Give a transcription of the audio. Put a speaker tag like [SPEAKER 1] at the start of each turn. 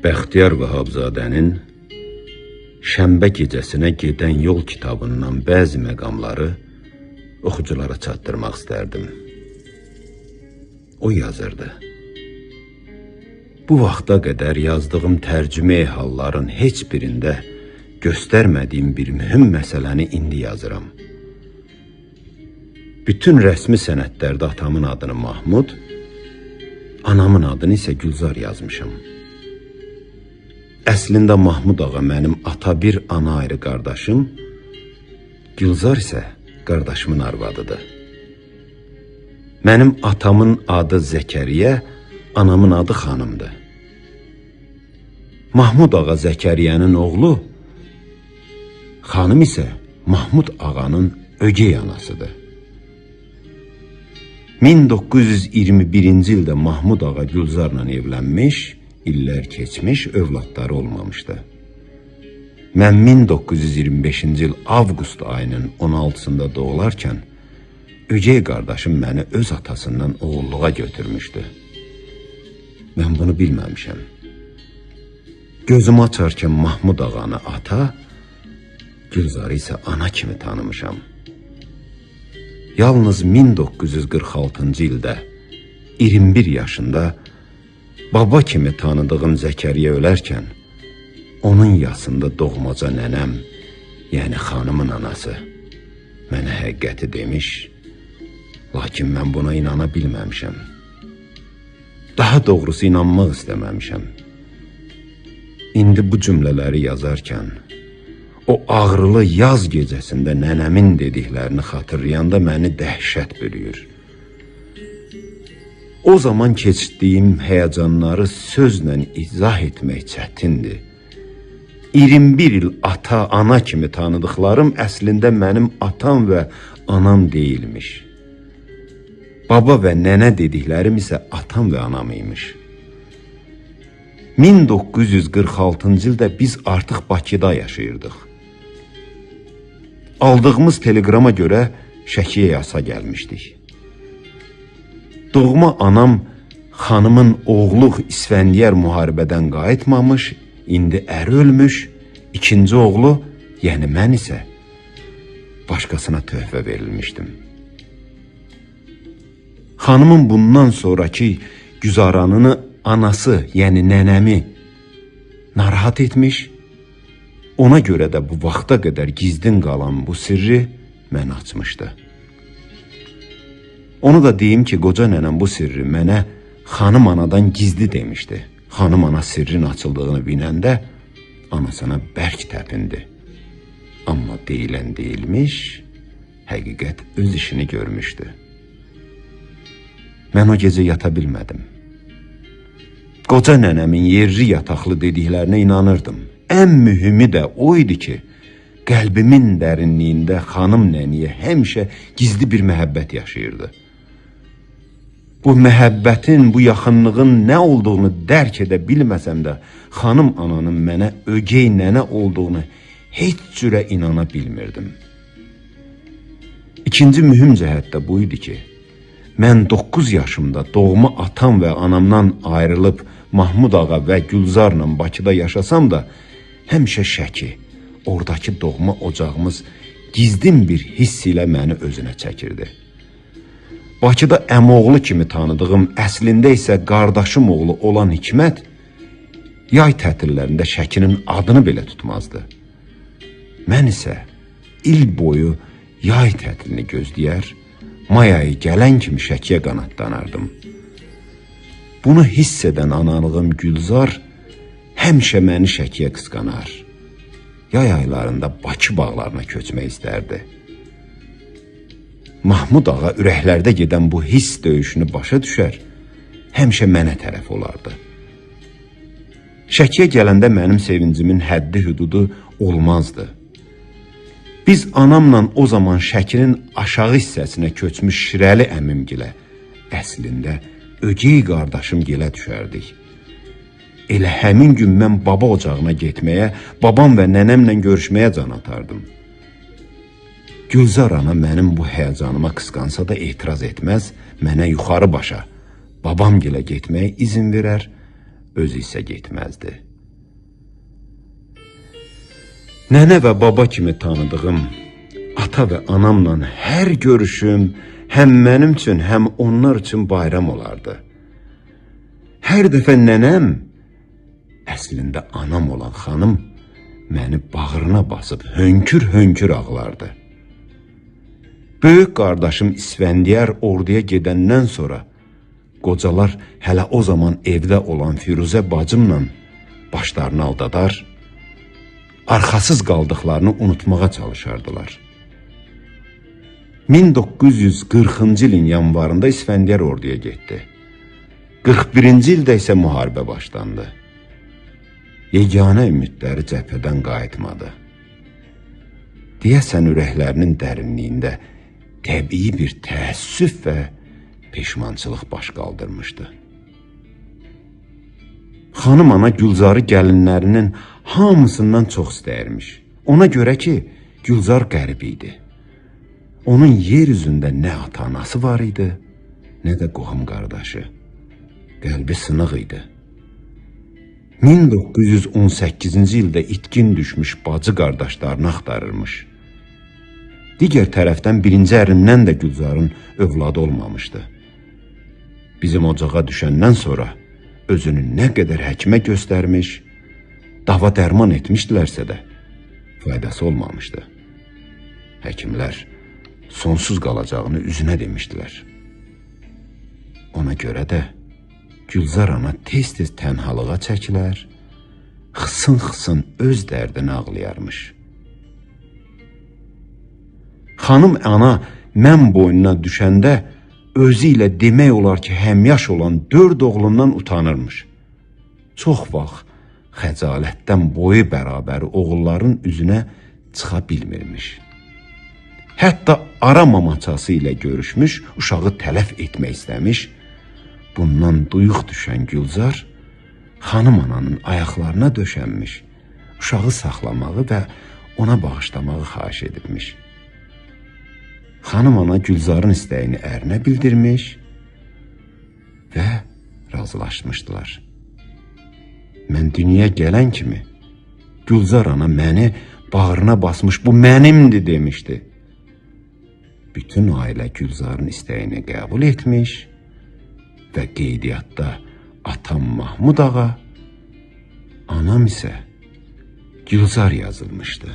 [SPEAKER 1] Bəxtiyar Vahabzadənin Şənbə gecəsinə gedən yol kitabından bəzi məqamları oxuculara çatdırmaq istərdim. O yazırdı. Bu vaxta qədər yazdığım tərcümə halların heç birində göstərmədiyim bir mühüm məsələni indi yazıram. Bütün rəsmi sənədlərdə atamın adını Mahmud, anamın adını isə Gülzar yazmışam. Əslində Mahmud ağa mənim ata bir ana ayrı qardaşım, Gülzar isə qardaşımın arvadıdır. Mənim atamın adı Zəkəriyə, anamın adı xanımdır. Mahmud ağa Zəkəriyənin oğlu, xanım isə Mahmud ağanın ögey anasıdır. 1921-ci ildə Mahmud ağa Gülzarla evlənmiş, illər keçmiş, övladları olmamışdı. Mən 1925-ci il avqust ayının 16-sında doğularkən, ögey qardaşım məni öz atasından oğulluğa götürmüşdü. Mən bunu bilməmişəm. Gözümü açarkən Mahmud ağanı ata, Gülzarı isə ana kimi tanımışam. Yalnız 1946-cı ildə 21 yaşında baba kimi tanıdığım Zəkəriyə ölərkən, onun yasında doğmaca nənəm, yəni xanımın anası, mənə həqiqəti demiş, lakin mən buna inana bilməmişəm. Daha doğrusu inanmaq istəməmişəm. İndi bu cümlələri yazarkən, o ağrılı yaz gecəsində nənəmin dediklərini xatırlayanda məni dəhşət bürüyür. O zaman keçdiyim həyəcanları sözlə izah etmək çətindir. 21 il ata, ana kimi tanıdıqlarım əslində mənim atam və anam deyilmiş. Baba və nənə dediklərim isə atam və anam imiş. 1946-cı ildə biz artıq Bakıda yaşayırdıq. Aldığımız telegrama görə Şəkiyə yasa gəlmişdik. Doğma anam xanımın oğlu İsfəndiyar müharibədən qayıtmamış, indi əri ölmüş, ikinci oğlu, yəni mən isə başqasına töhfə verilmişdim. Xanımın bundan sonraki güzaranını anası, yəni nənəmi narahat etmiş, ona görə də bu vaxta qədər gizlin qalan bu sirri mən açmışdı. Onu da deyim ki, qoca nənəm bu sirri mənə xanım anadan gizli demişdi. Xanım ana sirrin açıldığını biləndə anasına bərk təpindi. Amma deyilən deyilmiş, həqiqət öz işini görmüşdü. Mən o gecə yata bilmədim. Qoca nənəmin yerli yataqlı dediklərinə inanırdım. Ən mühümü də o idi ki, qəlbimin dərinliyində xanım nəniyə həmişə gizli bir məhəbbət yaşayırdı. Bu məhəbbətin, bu yaxınlığın nə olduğunu dərk edə bilməsəm də, xanım ananın mənə ögey nənə olduğunu heç cürə inana bilmirdim. İkinci mühüm cəhət də bu idi ki, mən 9 yaşımda doğma atam və anamdan ayrılıb Mahmud ağa və Gülzarla Bakıda yaşasam da, həmişə Şəki, oradakı doğma ocağımız gizlin bir hiss ilə məni özünə çəkirdi. Bakıda əmoğlu kimi tanıdığım, əslində isə qardaşım oğlu olan Hikmət, yay tətillərində Şəkinin adını belə tutmazdı. Mən isə il boyu yay tətilini gözləyər, may ayı gələn kimi Şəkiyə qanadlanardım. Bunu hiss edən analığım Gülzar həmişə məni Şəkiyə qısqanar. Yay aylarında Bakı bağlarına köçmək istərdi. Mahmud ağa ürəklərdə gedən bu hiss döyüşünü başa düşər, həmişə mənə tərəf olardı. Şəkiyə gələndə mənim sevincimin həddi hüdudu olmazdı. Biz anamla o zaman Şəkinin aşağı hissəsinə köçmüş Şirəli əmimgilə əslində ögey qardaşım gilə düşərdik. Elə həmin gün mən baba ocağına getməyə, babam və nənəmlə görüşməyə can atardım. Gülzar ana mənim bu həyəcanıma qısqansa da etiraz etməz, mənə yuxarı başa, babam gilə getməyə izin verər, özü isə getməzdi. Nənə və baba kimi tanıdığım ata və anamla hər görüşüm həm mənim üçün, həm onlar üçün bayram olardı. Hər dəfə nənəm, əslində anam olan xanım, məni bağrına basıb hönkür-hönkür ağlardı. Böyük qardaşım İsfəndiyar orduya gedəndən sonra qocalar hələ o zaman evdə olan Firuzə bacımla başlarını aldadar, arxasız qaldıqlarını unutmağa çalışardılar. 1940-cı ilin yanvarında İsfəndiyar orduya getdi. 41-ci ildə isə müharibə başlandı. Yeganə ümidləri cəbhədən qayıtmadı. Deyəsən ürəklərinin dərinliyində təbii bir təəssüf və peşmançılıq baş qaldırmışdı. Xanım ana Gülzarı gəlinlərinin hamısından çox istəyirmiş. Ona görə ki, Gülzar qərib idi. Onun yer üzündə nə ata-anası var idi, nə də qohum qardaşı. Qəlbi sınıq idi. 1918-ci ildə itkin düşmüş bacı qardaşlarını axtarırmış. Digər tərəfdən birinci ərindən də Gülzarın övladı olmamışdı. Bizim ocağa düşəndən sonra özünü nə qədər həkimə göstərmiş, dava dərman etmişdilərsə də faydası olmamışdı. Həkimlər sonsuz qalacağını üzünə demişdilər. Ona görə də Gülzar ana tez-tez tənhalığa çəkilər, xısın-xısın öz dərdini ağlayarmış. Xanım ana mən boynuna düşəndə özü ilə demək olar ki, həmyaş olan 4 oğlundan utanırmış. Çox vaxt xəcalətdən boyu bərabəri oğulların üzünə çıxa bilmirmiş. Hətta ara mamaçası ilə görüşmüş, uşağı tələf etmək istəmiş. Bundan duyuq düşən Gülzar, xanım ananın ayaqlarına döşənmiş, uşağı saxlamağı və ona bağışlamağı xahiş edibmiş. Xanım ana Gülzarın istəyini ərinə bildirmiş və razılaşmışdılar. Mən dünyaya gələn kimi Gülzar ana məni bağrına basmış, bu mənimdir demişdi. Bütün ailə Gülzarın istəyini qəbul etmiş və qeydiyyatda atam Mahmud ağa, anam isə Gülzar yazılmışdı.